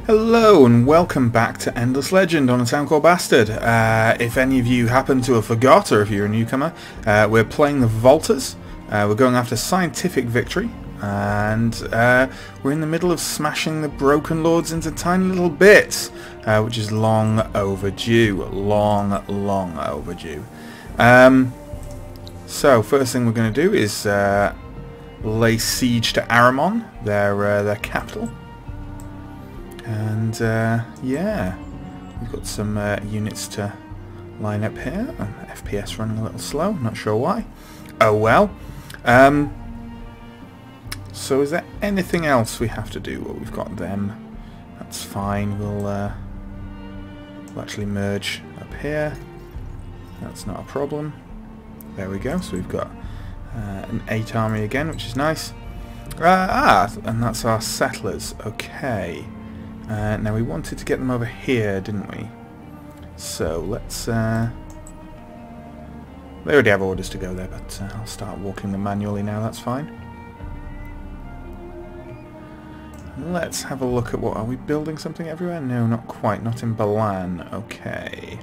Hello and welcome back to Endless Legend on a town called Bastard. If any of you happen to have forgot, or if you're a newcomer, we're playing the Vaulters. We're going after scientific victory, and we're in the middle of smashing the Broken Lords into tiny little bits, which is long overdue. Long overdue. So first thing we're going to do is lay siege to Armour, their capital. And yeah, we've got some units to line up here. FPS running a little slow, not sure why. Oh well. So is there anything else we have to do? Well, we've got them. That's fine. We'll actually merge up here. That's not a problem. There we go. So we've got an 8 army again, which is nice. And that's our settlers. Okay. Now we wanted to get them over here, didn't we? So let's... they already have orders to go there, but I'll start walking them manually now, that's fine. Let's have a look at what... Are we building something everywhere? No, not quite. Not in Balan. Okay.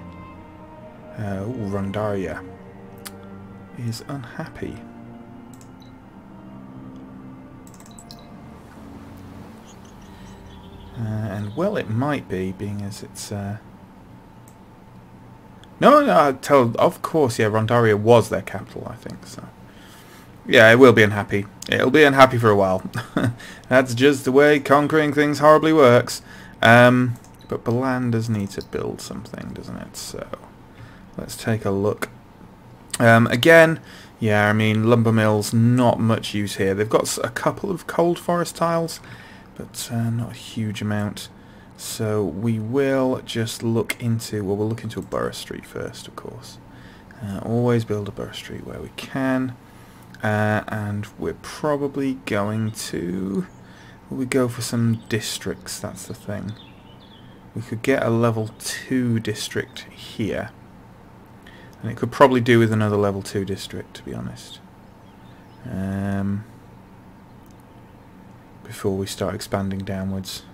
Rondaria is unhappy. And well, it might be, being as it's... No, of course, yeah, Rondaria was their capital, I think, so... Yeah, it will be unhappy. It'll be unhappy for a while. That's just the way conquering things horribly works. But Balan does need to build something, doesn't it? So, let's take a look. Again, yeah, I mean, lumber mills, not much use here. They've got a couple of cold forest tiles, but not a huge amount. So we will just look into, well, we'll look into a borough street first, of course. Always build a borough street where we can. And we're probably going to, will we go for some districts? That's the thing. We could get a level 2 district here. And it could probably do with another level 2 district, to be honest. Before we start expanding downwards.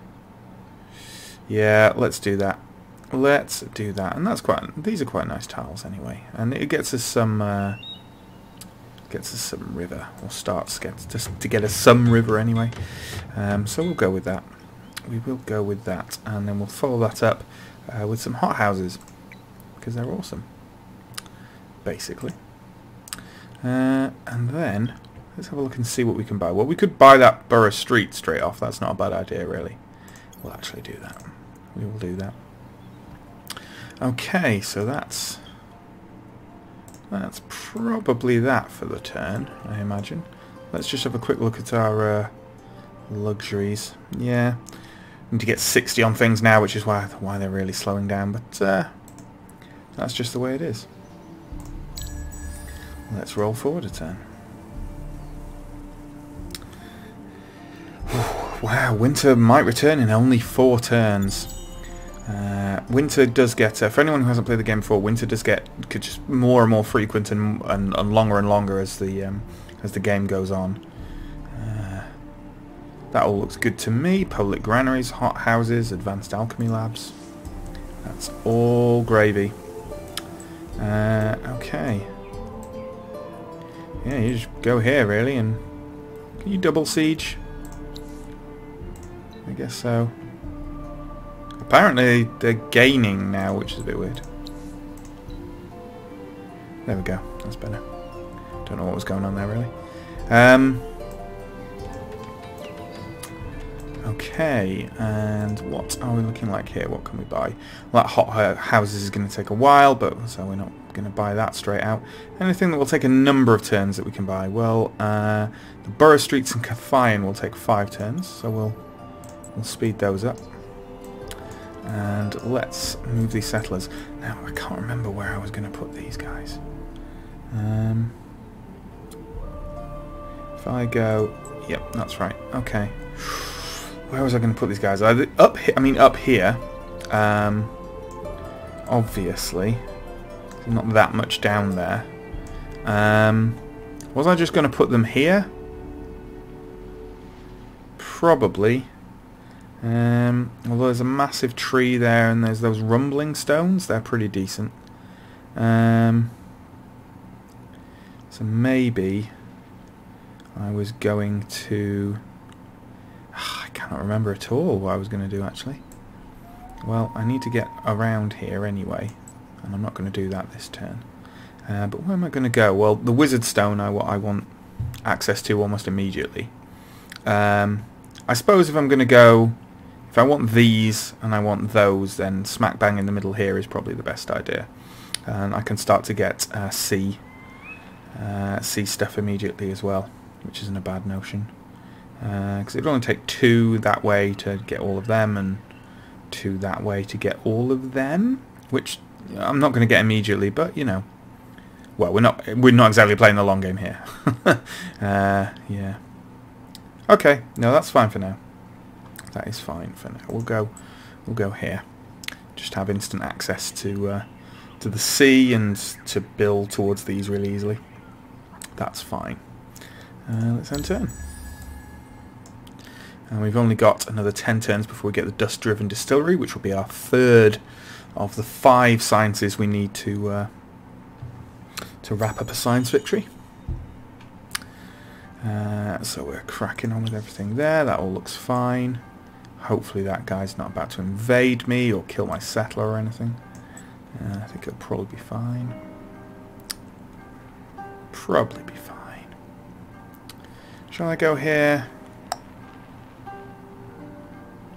Yeah, let's do that. Let's do that. And that's quite... These are quite nice tiles anyway. And it gets us some... river. Or starts to get us some river anyway. So we'll go with that. We will go with that. And then we'll follow that up with some hot houses. Because they're awesome. Basically. And then... Let's have a look and see what we can buy. Well, we could buy that borough street straight off. That's not a bad idea, really. We'll actually do that. We will do that. Okay, so that's probably that for the turn, I imagine. Let's just have a quick look at our luxuries. Yeah, need to get 60 on things now, which is why they're really slowing down. But that's just the way it is. Let's roll forward a turn. Wow, winter might return in only 4 turns. Winter does get, for anyone who hasn't played the game before, winter does get just more and more frequent and longer as the game goes on. That all looks good to me. Public granaries, hot houses, advanced alchemy labs. That's all gravy. Okay. Yeah, you just go here really, and can you double siege? I guess so. Apparently they're gaining now, which is a bit weird. There we go. That's better. Don't know what was going on there really. Okay, and what are we looking like here? What can we buy? Well, that hot houses is going to take a while, but so we're not going to buy that straight out. Anything that will take a number of turns that we can buy? Well, the borough streets and Cathayan will take 5 turns, so we'll speed those up. And let's move these settlers. Now, I can't remember where I was going to put these guys. If I go... Yep, that's right. Okay. Where was I going to put these guys? Up here. I mean, up here. Obviously. Not that much down there. Was I just going to put them here? Probably. Although there's a massive tree there and there's those rumbling stones, they're pretty decent. So maybe I was going to... I cannot remember at all what I was going to do actually. Well, I need to get around here anyway, and I'm not going to do that this turn. But where am I going to go? Well, the wizard stone I want access to almost immediately. I suppose if I'm going to go... If I want these and I want those, then smack bang in the middle here is probably the best idea. And I can start to get sea stuff immediately as well, which isn't a bad notion. Because it would only take 2 that way to get all of them, and 2 that way to get all of them, which I'm not going to get immediately, but you know, well, we're not exactly playing the long game here. Yeah. Okay, no, that's fine for now. That is fine for now. We'll go here. Just have instant access to the sea and to build towards these really easily. That's fine. Let's end turn. And we've only got another 10 turns before we get the dust-driven distillery, which will be our 3rd of the 5 sciences we need to wrap up a science victory. So we're cracking on with everything there. That all looks fine. Hopefully that guy's not about to invade me or kill my settler or anything. I think it'll probably be fine. Probably be fine. Shall I go here?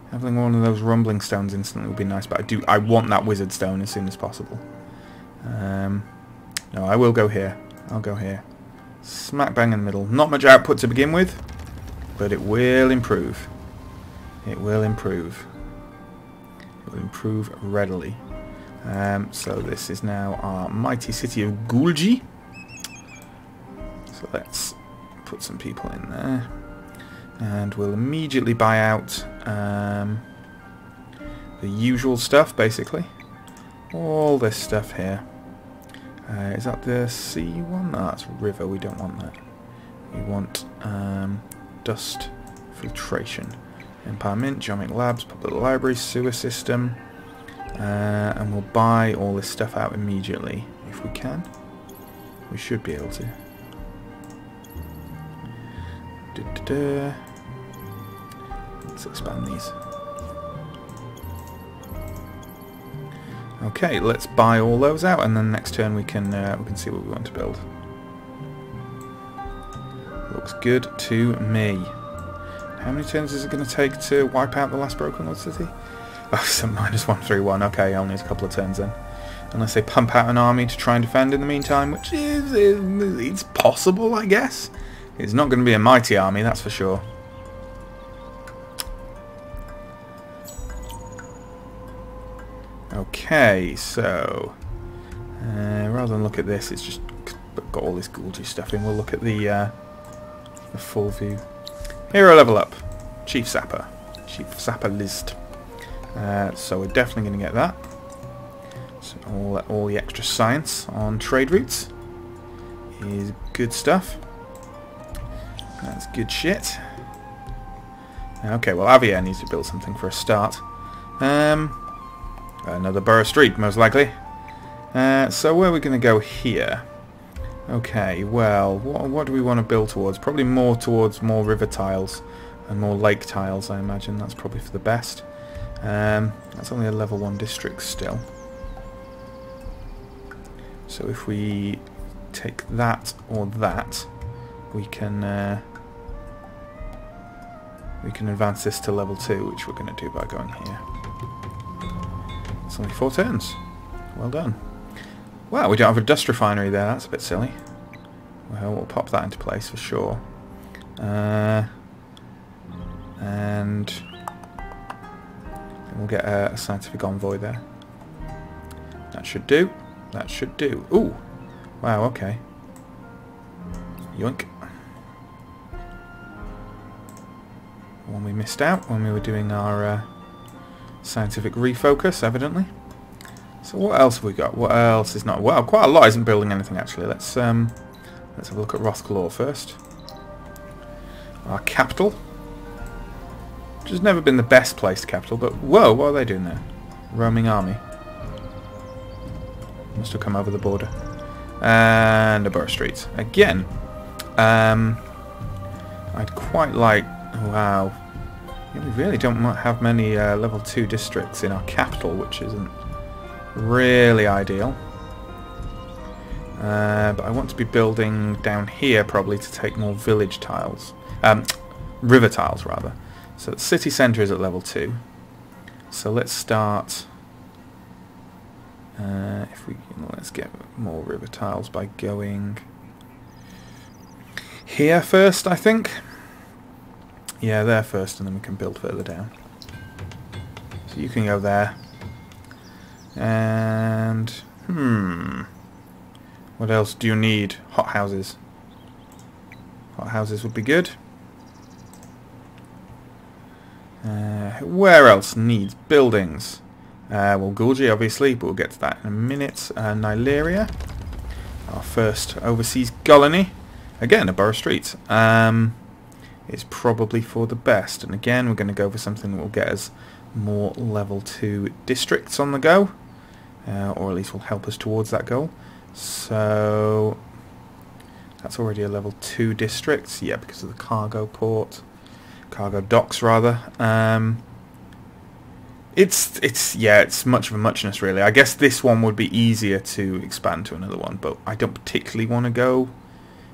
Having one of those rumbling stones instantly would be nice, but I want that wizard stone as soon as possible. No, I will go here. I'll go here. Smack bang in the middle. Not much output to begin with, but it will improve. It will improve. It will improve readily. So this is now our mighty city of Gulgi. So let's put some people in there. And we'll immediately buy out the usual stuff, basically. All this stuff here. Is that the sea one? No, that's river. We don't want that. We want dust filtration. Empire Mint, Geomic Labs, Public Library, Sewer System. And we'll buy all this stuff out immediately, if we can. We should be able to. Let's expand these. Okay, let's buy all those out, and then next turn we can see what we want to build. Looks good to me. How many turns is it going to take to wipe out the last Broken Lord City? Oh, so -131. Okay, only a couple of turns then. Unless they pump out an army to try and defend in the meantime, which is it's possible, I guess. It's not going to be a mighty army, that's for sure. Okay, so rather than look at this, it's just got all this Gulgi stuff in. We'll look at the full view. Hero level up, Chief Sapper list. So we're definitely going to get that. So all the extra science on trade routes is good stuff. That's good shit. Okay, well Avier needs to build something for a start. Another Borough Street, most likely. So where are we going to go here? Okay, well, what do we want to build towards? Probably more towards more river tiles and more lake tiles, I imagine. That's probably for the best. That's only a level 1 district still. So if we take that or that, we can advance this to level 2, which we're going to do by going here. It's only 4 turns. Well done. Wow, we don't have a dust refinery there. That's a bit silly. Well, we'll pop that into place for sure. And we'll get a scientific envoy there. That should do. That should do. Ooh! Wow, okay. Yoink. One we missed out when we were doing our scientific refocus, evidently. So what else have we got? What else is not... Well, quite a lot isn't building anything, actually. Let's have a look at Rothclaw first. Our capital. which has never been the best placed capital, but whoa, what are they doing there? Roaming army. Must have come over the border. And a borough street. Again, I'd quite like... Wow. Yeah, we really don't have many level 2 districts in our capital, which isn't really ideal. But I want to be building down here probably to take more village tiles. River tiles, rather. So the city centre is at level 2. So let's start... if we let's get more river tiles by going here first, I think. Yeah, there first, and then we can build further down. So you can go there. And what else do you need? Hot houses. Hot houses would be good. Where else needs buildings? Well, Gulgi, obviously, but we'll get to that in a minute. Nyleria, our first overseas colony. Again, a borough street. Is probably for the best. And again, we're going to go for something that will get us more level 2 districts on the go. Or at least will help us towards that goal. So, that's already a level 2 district. Yeah, because of the cargo port. Cargo docks, rather. It's much of a muchness, really. I guess this one would be easier to expand to another one, but I don't particularly want to go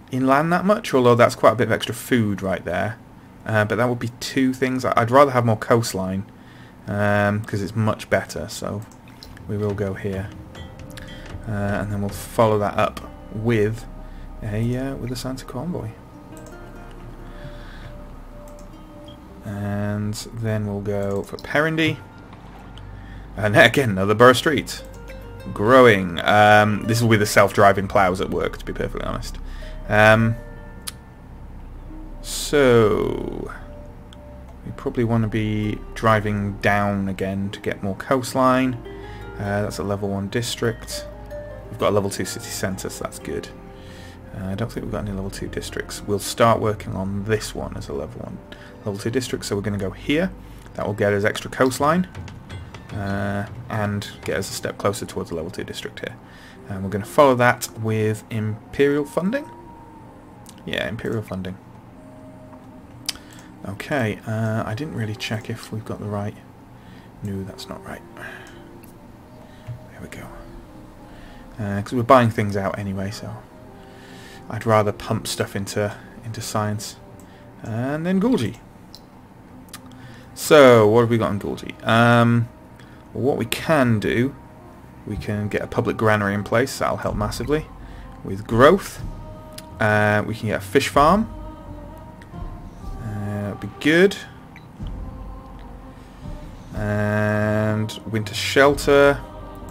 inland that much, although that's quite a bit of extra food right there. But that would be 2 things. I'd rather have more coastline, because it's much better, so we will go here. And then we'll follow that up with a Santa Convoy. And then we'll go for Perendy. And again, another borough street. Growing. This will be the self-driving plows at work, to be perfectly honest. So, we probably want to be driving down again to get more coastline. That's a level 1 district. We've got a level 2 city centre, so that's good. I don't think we've got any level 2 districts. We'll start working on this one as a level 2 district, so we're going to go here. That will get us extra coastline. And get us a step closer towards the level 2 district here. And we're going to follow that with Imperial funding. Yeah, Imperial funding. Okay, I didn't really check if we've got the right... No, that's not right. There we go. Because we're buying things out anyway, so I'd rather pump stuff into science. And then Gulgi. So, what have we got in Gulgi? Well, what we can do, we can get a public granary in place. That'll help massively. With growth, we can get a fish farm. That'll be good. And winter shelter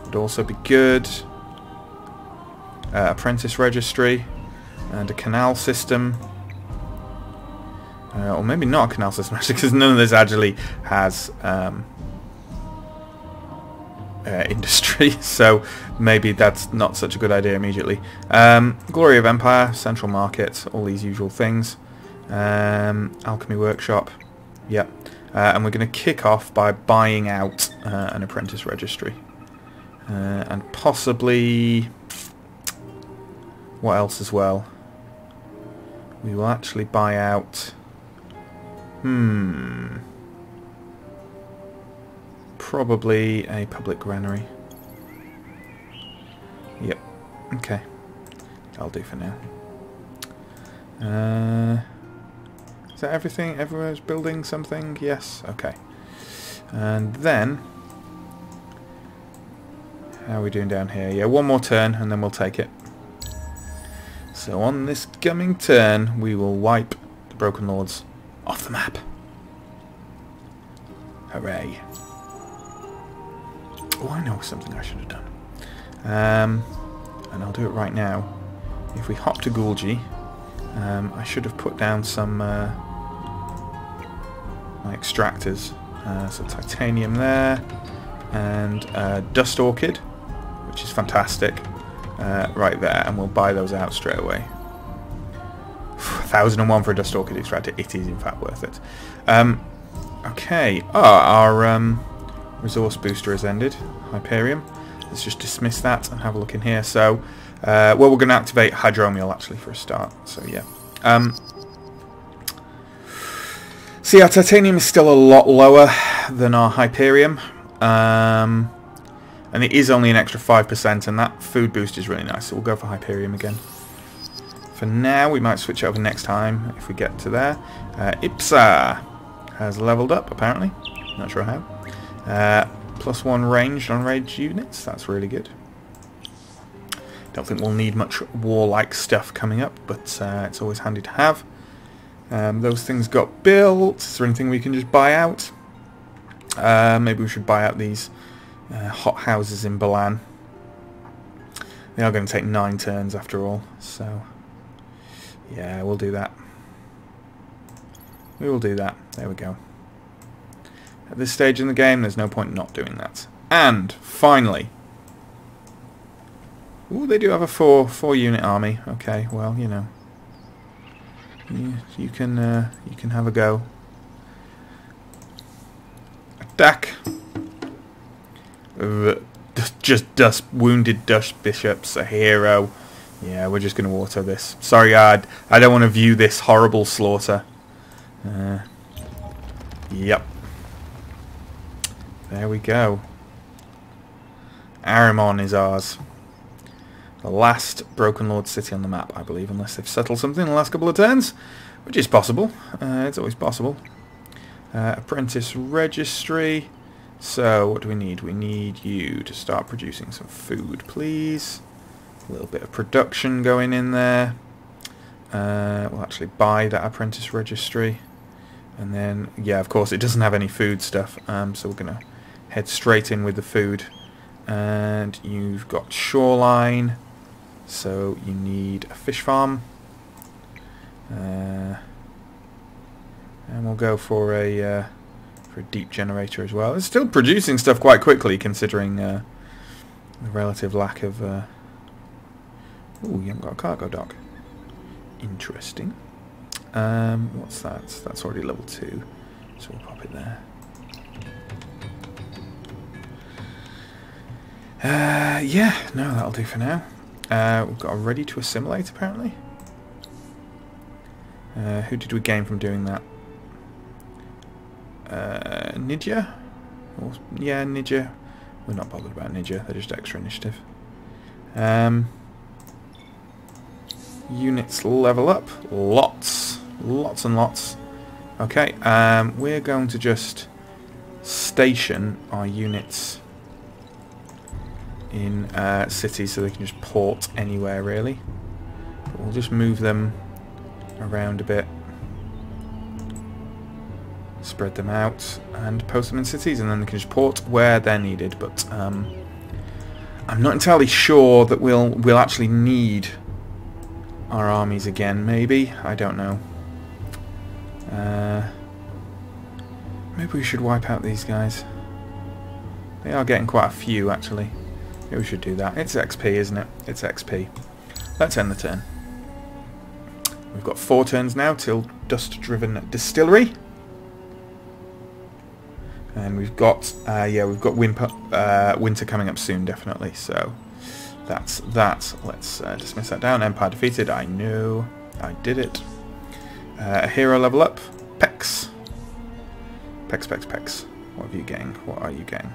would also be good. Apprentice registry and a canal system. Or maybe not a canal system, actually, because none of this actually has industry, so maybe that's not such a good idea immediately. Glory of Empire, Central Market, all these usual things. Alchemy Workshop, yep. And we're going to kick off by buying out an apprentice registry. And possibly... what else as well? We will actually buy out... probably a public granary. Yep. Okay. That'll do for now. Is that everything? Everyone's building something? Yes. Okay. And then... how are we doing down here? Yeah, one more turn and then we'll take it. So on this coming turn, we will wipe the Broken Lords off the map. Hooray. Oh, I know something I should have done. And I'll do it right now. If we hop to Gulgi, I should have put down some my extractors. So titanium there, and dust orchid, which is fantastic, right there, and we'll buy those out straight away. 1001 for a dust orchid extractor. It is in fact worth it. Okay. Oh, our resource booster has ended. Hyperium. Let's just dismiss that and have a look in here. So, well, we're going to activate Hydromial actually for a start. So, yeah. See, our Titanium is still a lot lower than our Hyperium. And it is only an extra 5%, and that food boost is really nice. So we'll go for Hyperium again. For now, we might switch over next time if we get to there. Ipsa has leveled up, apparently. Not sure how. +1 ranged on ranged units. That's really good. Don't think we'll need much warlike stuff coming up, but it's always handy to have. Those things got built. Is there anything we can just buy out? Maybe we should buy out these hot houses in Balan. They are going to take 9 turns after all, so yeah, we'll do that. We will do that. There we go. At this stage in the game, there's no point not doing that. And finally, ooh, they do have a 4 unit army. Okay, well, you know, you can have a go. Attack. Just wounded dust bishops, a hero. Yeah, we're just going to auto this. Sorry, I don't want to view this horrible slaughter. Yep. There we go. Armour is ours. The last Broken Lord city on the map, I believe, unless they've settled something in the last couple of turns, which is possible. It's always possible. Apprentice registry. So, what do we need? We need you to start producing some food, please. A little bit of production going in there. We'll actually buy that apprentice registry. And then, yeah, of course, it doesn't have any food stuff. So we're going to head straight in with the food. And you've got shoreline. So you need a fish farm. And we'll go for a deep generator as well. It's still producing stuff quite quickly, considering the relative lack of... Ooh, you haven't got a cargo dock. Interesting. What's that? That's already level 2, so we'll pop it there. Yeah, no, that'll do for now. We've got a ready to assimilate, apparently. Who did we gain from doing that? Nidja? Yeah, Nidja. We're not bothered about Nidja, they're just extra initiative. Units level up. Lots and lots. Okay, we're going to just station our units in cities so they can just port anywhere, really. But we'll just move them around a bit. Spread them out and post them in cities, and then they can just port where they're needed. But I'm not entirely sure that we'll actually need our armies again. Maybe, I don't know. Maybe we should wipe out these guys. They are getting quite a few, actually. Maybe we should do that. It's XP, isn't it? It's XP. Let's end the turn. We've got 4 turns now till Dust-Driven Distillery. And we've got, yeah, we've got winter coming up soon, definitely. So that's that. Let's dismiss that down. Empire defeated. I know. I did it. A hero level up. Pex. Pex. What have you gang? What are you gang?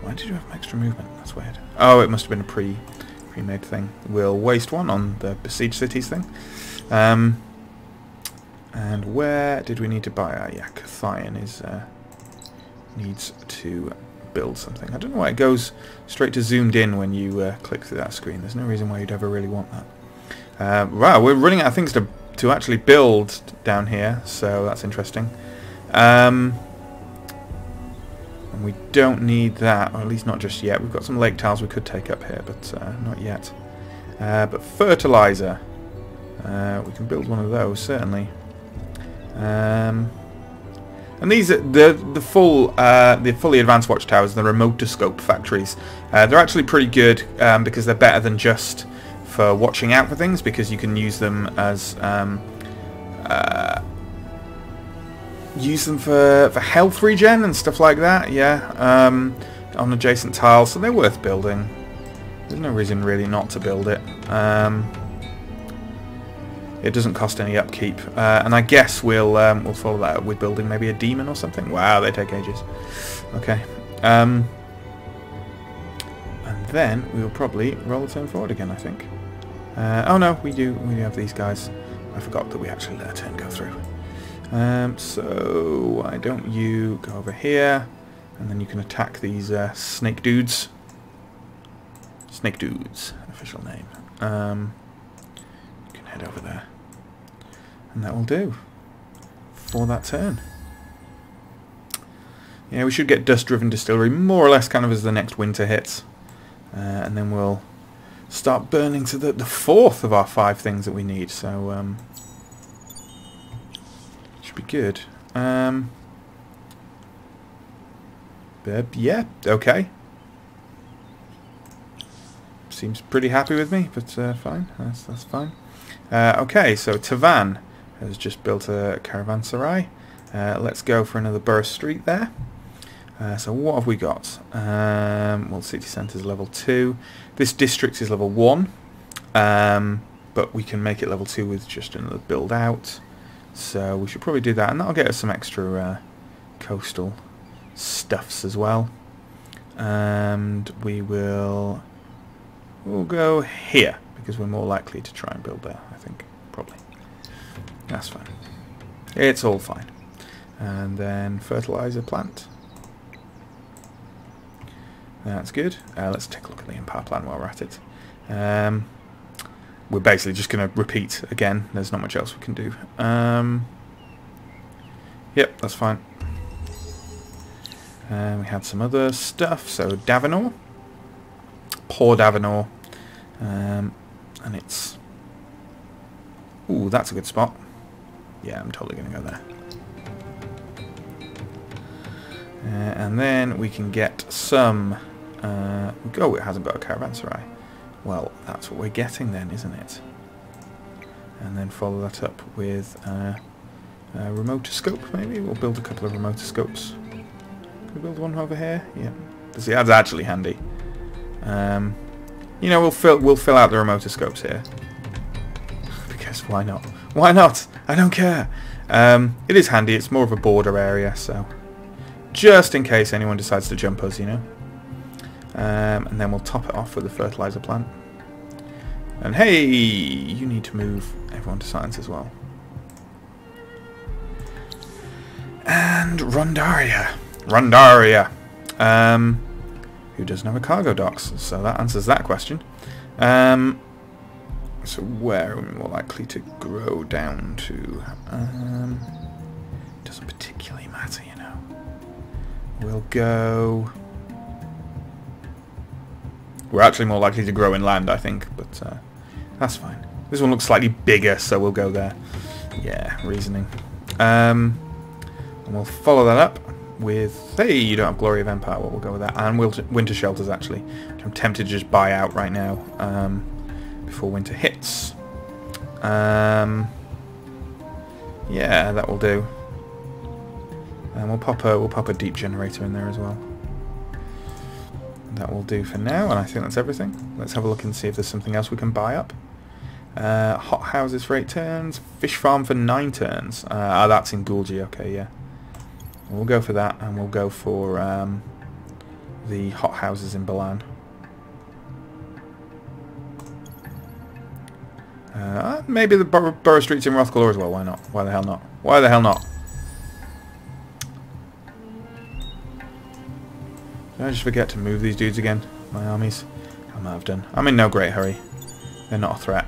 Why did you have extra movement? That's weird. Oh, it must have been a pre-made thing. We'll waste 1 on the besieged cities thing. And where did we need to buy? Yeah, Cathian is needs to build something. I don't know why it goes straight to zoomed in when you click through that screen. There's no reason why you'd ever really want that. Wow, we're running out of things to actually build down here, so that's interesting. And we don't need that, or at least not just yet. We've got some lake tiles we could take up here, but not yet. But fertilizer, we can build one of those certainly. And these are the fully advanced watchtowers, the remotoscope factories. They're actually pretty good because they're better than just for watching out for things, because you can use them as use them for health regen and stuff like that, yeah, on adjacent tiles, so they're worth building. There's no reason really not to build it. It doesn't cost any upkeep, and I guess we'll follow that up with building maybe a demon or something. Wow, they take ages. Okay, and then we will probably roll the turn forward again, I think. Oh no, we do have these guys. I forgot that we actually let a turn go through. So why don't you go over here, and then you can attack these snake dudes. Snake dudes, official name. You can head over there, and that will do for that turn. Yeah, we should get Dust-Driven Distillery more or less kind of as the next winter hits, and then we'll start burning to the fourth of our 5 things that we need. So should be good. But yeah, okay. Seems pretty happy with me, but fine. That's fine. Okay, so Tavan has just built a caravanserai. Let's go for another burst street there. So what have we got? Well, city centre is level 2. This district is level 1, but we can make it level 2 with just another build out. So we should probably do that, and that'll get us some extra coastal stuffs as well. And we'll go here because we're more likely to try and build there, I think, probably. That's fine. It's all fine. And then fertilizer plant. That's good. Let's take a look at the power plant while we're at it. We're basically just going to repeat again. There's not much else we can do. Yep, that's fine. We had some other stuff. So Davenor. Poor Davenor. And it's... Ooh, that's a good spot. Yeah, I'm totally going to go there. And then we can get some... oh, it hasn't got a caravanserai. Well, that's what we're getting then, isn't it? And then follow that up with a remotoscope, maybe? We'll build a couple of remotoscopes. Can we build one over here? Yeah. See, that's actually handy. You know, we'll fill out the remotoscopes here. Because why not? Why not? I don't care. It is handy. It's more of a border area, so... Just in case anyone decides to jump us, you know. And then we'll top it off with the fertilizer plant. And hey, you need to move everyone to science as well. And Rondaria. Rondaria. Who doesn't have a cargo docks? So that answers that question. So where are we more likely to grow down to? Doesn't particularly matter, you know. We'll go... We're actually more likely to grow inland, I think, but that's fine. This one looks slightly bigger, so we'll go there. Yeah, reasoning. And we'll follow that up with... Hey, you don't have Glory of Empire. Well, we'll go with that. And Winter Shelters, actually. Which I'm tempted to just buy out right now before winter hits. Yeah, that will do. And we'll pop a deep generator in there as well. That will do for now, and I think that's everything. Let's have a look and see if there's something else we can buy up. Hot houses for 8 turns, fish farm for 9 turns. That's in Gulgi, okay, yeah. We'll go for that, and we'll go for the hot houses in Balan. Maybe the Borough Streets in Rothglaw as well, why not? Why the hell not? Why the hell not? Did I just forget to move these dudes again? My armies? I might have done. I'm in no great hurry. They're not a threat.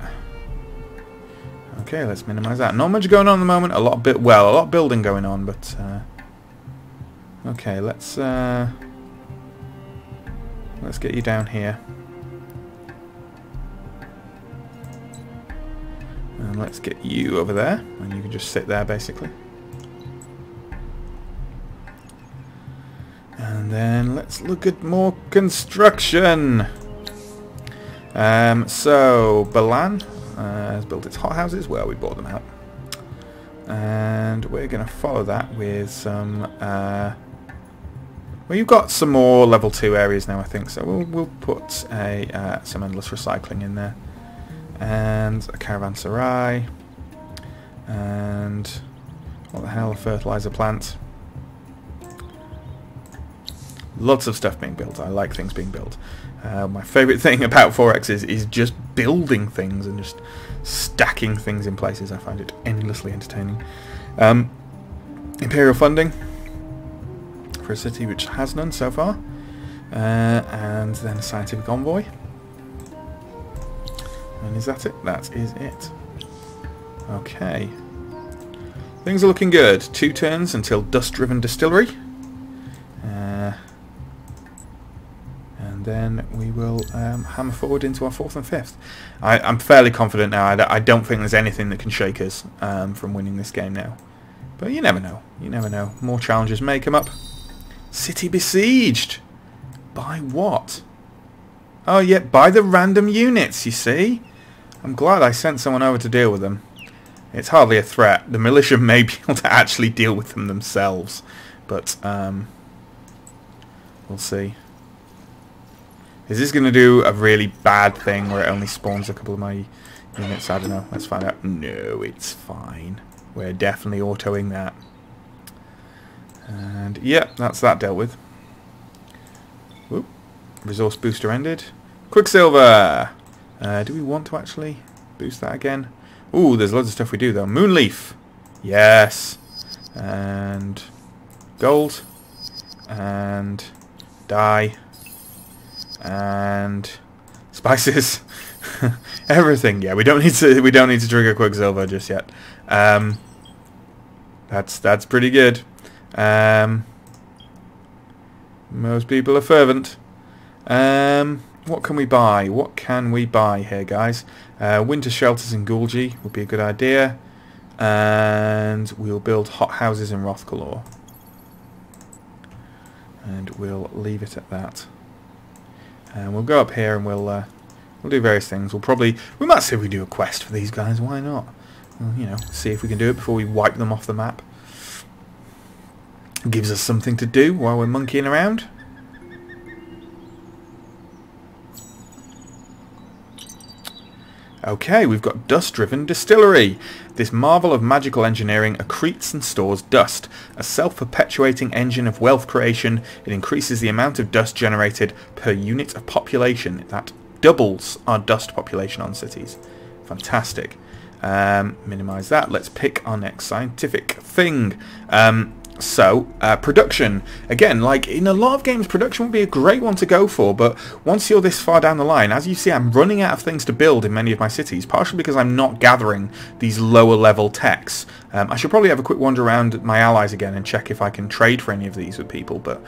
Okay, let's minimise that. Not much going on at the moment. A lot of building going on, but okay, let's get you down here. And let's get you over there, and you can just sit there basically. And then let's look at more construction. So Balan has built its hothouses. Well, we bought them out. And we're going to follow that with some... well, you've got some more level 2 areas now, I think, so we'll put some endless recycling in there. And a caravanserai. And... what the hell, a fertilizer plant. Lots of stuff being built. I like things being built. My favourite thing about 4X is just building things and just stacking things in places. I find it endlessly entertaining. Imperial funding for a city which has none so far. And then a scientific envoy. And is that it? That is it. Okay. Things are looking good. 2 turns until dust-driven distillery. And then we will hammer forward into our 4th and 5th. I'm fairly confident now. I don't think there's anything that can shake us from winning this game now. But you never know. You never know. More challenges may come up. City besieged! By what? Oh yeah, by the random units, you see? I'm glad I sent someone over to deal with them. It's hardly a threat. The militia may be able to actually deal with them themselves. But, we'll see. Is this going to do a really bad thing where it only spawns a couple of my units? I don't know. Let's find out. No, it's fine. We're definitely autoing that. And, yeah, that's that dealt with. Whoop. Resource booster ended. Quicksilver! Do we want to actually boost that again? Ooh, there's loads of stuff we do, though. Moonleaf! Yes! And gold. And dye. And spices. Everything. Yeah, we don't need to trigger Quicksilver just yet. That's pretty good. Most people are fervent. What can we buy? What can we buy here, guys? Winter shelters in Gulgi would be a good idea. And we'll build hot houses in Rothkalor. And we'll leave it at that. And we'll go up here and we'll do various things. We might see if we do a quest for these guys. Why not? Well, you know, see if we can do it before we wipe them off the map. Gives us something to do while we're monkeying around. Okay, we've got dust-driven distillery. This marvel of magical engineering accretes and stores dust. A self-perpetuating engine of wealth creation, it increases the amount of dust generated per unit of population. That doubles our dust population on cities. Fantastic. Minimize that. Let's pick our next scientific thing. Production. Again, like in a lot of games, production would be a great one to go for, but once you're this far down the line, as you see, I'm running out of things to build in many of my cities, partially because I'm not gathering these lower level techs. I should probably have a quick wander around my allies again and check if I can trade for any of these with people, but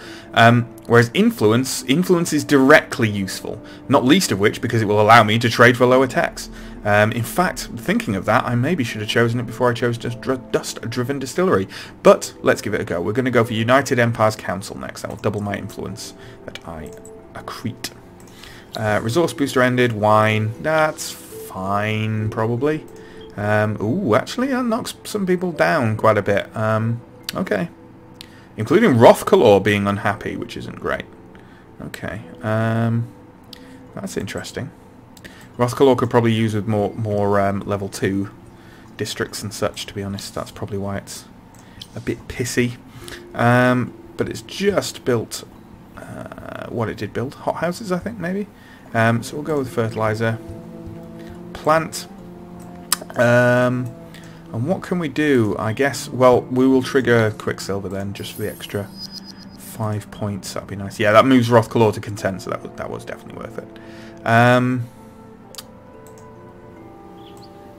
whereas influence is directly useful, not least of which because it will allow me to trade for lower techs. In fact, thinking of that, I maybe should have chosen it before I chose dust-driven distillery. But let's give it a go. We're going to go for United Empires Council next. That will double my influence that I accrete. Resource booster ended. Wine. That's fine, probably. Ooh, actually, that knocks some people down quite a bit. Okay. Including Rothkalor being unhappy, which isn't great. Okay. That's interesting. Rothkalor could probably use with more level 2 districts and such, to be honest. That's probably why it's a bit pissy. But it's just built what it did build. Hot houses, I think, maybe. So we'll go with fertilizer. Plant. And what can we do? I guess, well, we will trigger Quicksilver then, just for the extra 5 points. That'd be nice. Yeah, that moves Rothkalor to content, so that was definitely worth it.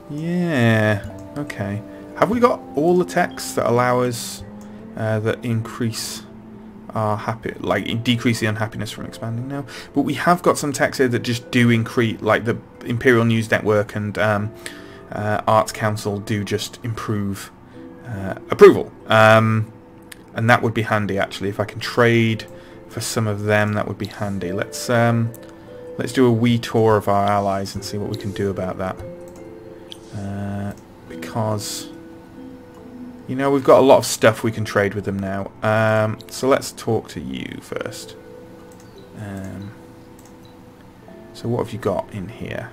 Yeah, okay. Have we got all the techs that allow us that increase our decrease the unhappiness from expanding now? But we have got some techs here that just do increase, like the Imperial News Network and Arts Council do just improve approval. And that would be handy actually. If I can trade for some of them, that would be handy. Let's do a wee tour of our allies and see what we can do about that. Because You know, we've got a lot of stuff we can trade with them now. So let's talk to you first. So what have you got in here?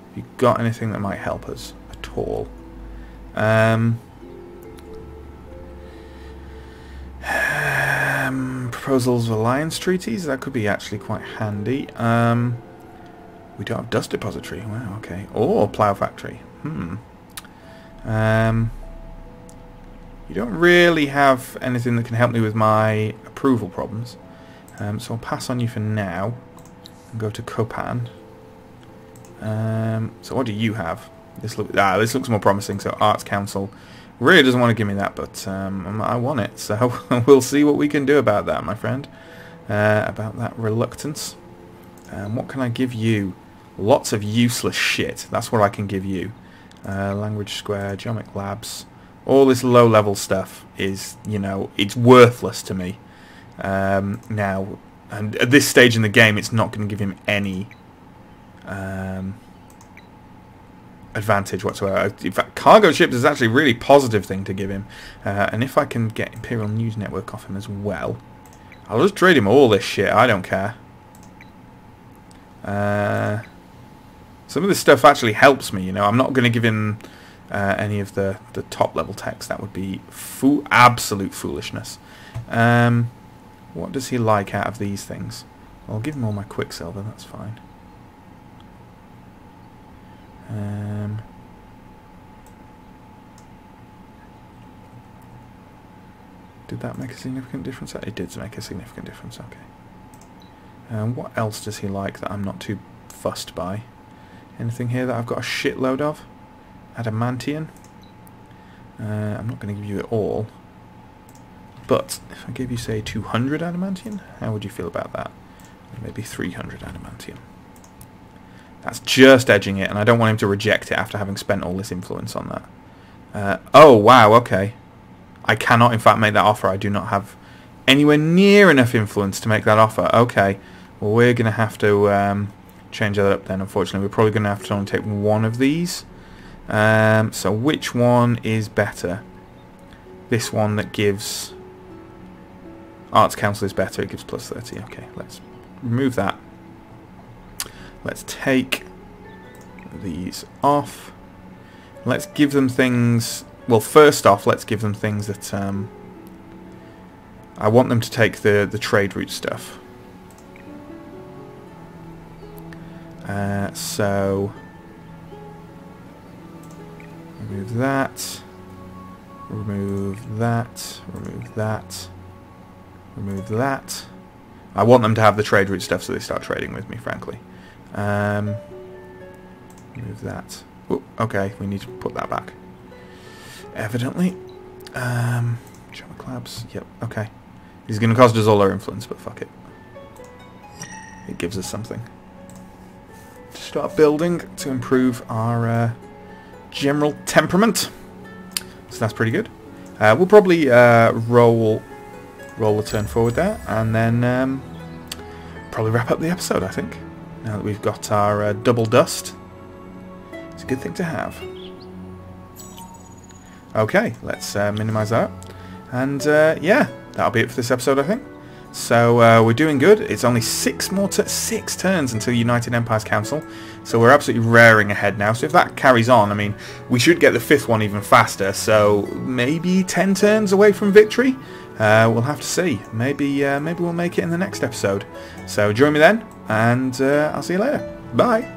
Have you got anything that might help us at all? Proposals of alliance treaties? That could be actually quite handy. We don't have dust depository. Wow, okay. Or plough factory. You don't really have anything that can help me with my approval problems. So I'll pass on you for now and go to Copan. So what do you have? This looks more promising. So Arts Council really doesn't want to give me that, but I want it. So we'll see what we can do about that, my friend. About that reluctance. What can I give you? Lots of useless shit. That's what I can give you. Language Square, Geomic Labs. All this low-level stuff is, you know, it's worthless to me now. And at this stage in the game, it's not going to give him any advantage whatsoever. In fact, cargo ships is actually a really positive thing to give him. And if I can get Imperial News Network off him as well, I'll just trade him all this shit. I don't care. Some of this stuff actually helps me, you know. I'm not going to give him any of the top level text. That would be absolute foolishness. What does he like out of these things? I'll give him all my Quicksilver, that's fine. Did that make a significant difference? It did make a significant difference, okay. What else does he like that I'm not too fussed by? Anything here that I've got a shitload of? Adamantium. I'm not going to give you it all. But if I gave you, say, 200 adamantium, how would you feel about that? Maybe 300 adamantium. That's just edging it, and I don't want him to reject it after having spent all this influence on that. Oh, wow, okay. I cannot, in fact, make that offer. I do not have anywhere near enough influence to make that offer. Okay, well, we're going to have to change that up then, unfortunately. We're probably going to have to only take one of these. So which one is better? This one that gives... Arts Council is better, it gives plus 30. Okay, let's remove that. Let's take these off. Let's give them things... Well, first off, let's give them things that... I want them to take the trade route stuff. So... remove that. Remove that. Remove that. Remove that. I want them to have the trade route stuff so they start trading with me, frankly. Remove that. Ooh, okay, we need to put that back. Evidently. Geomic Labs. Yep, okay. He's going to cost us all our influence, but fuck it. It gives us something to start building to improve our general temperament. So that's pretty good. We'll probably roll the turn forward there, and then probably wrap up the episode, I think. Now that we've got our double dust. It's a good thing to have. Okay, let's minimise that. And yeah, that'll be it for this episode, I think. So we're doing good. It's only six turns until United Empires Council. So we're absolutely raring ahead now. So if that carries on, I mean, we should get the fifth one even faster. So maybe 10 turns away from victory. We'll have to see. Maybe we'll make it in the next episode. So join me then, and I'll see you later. Bye.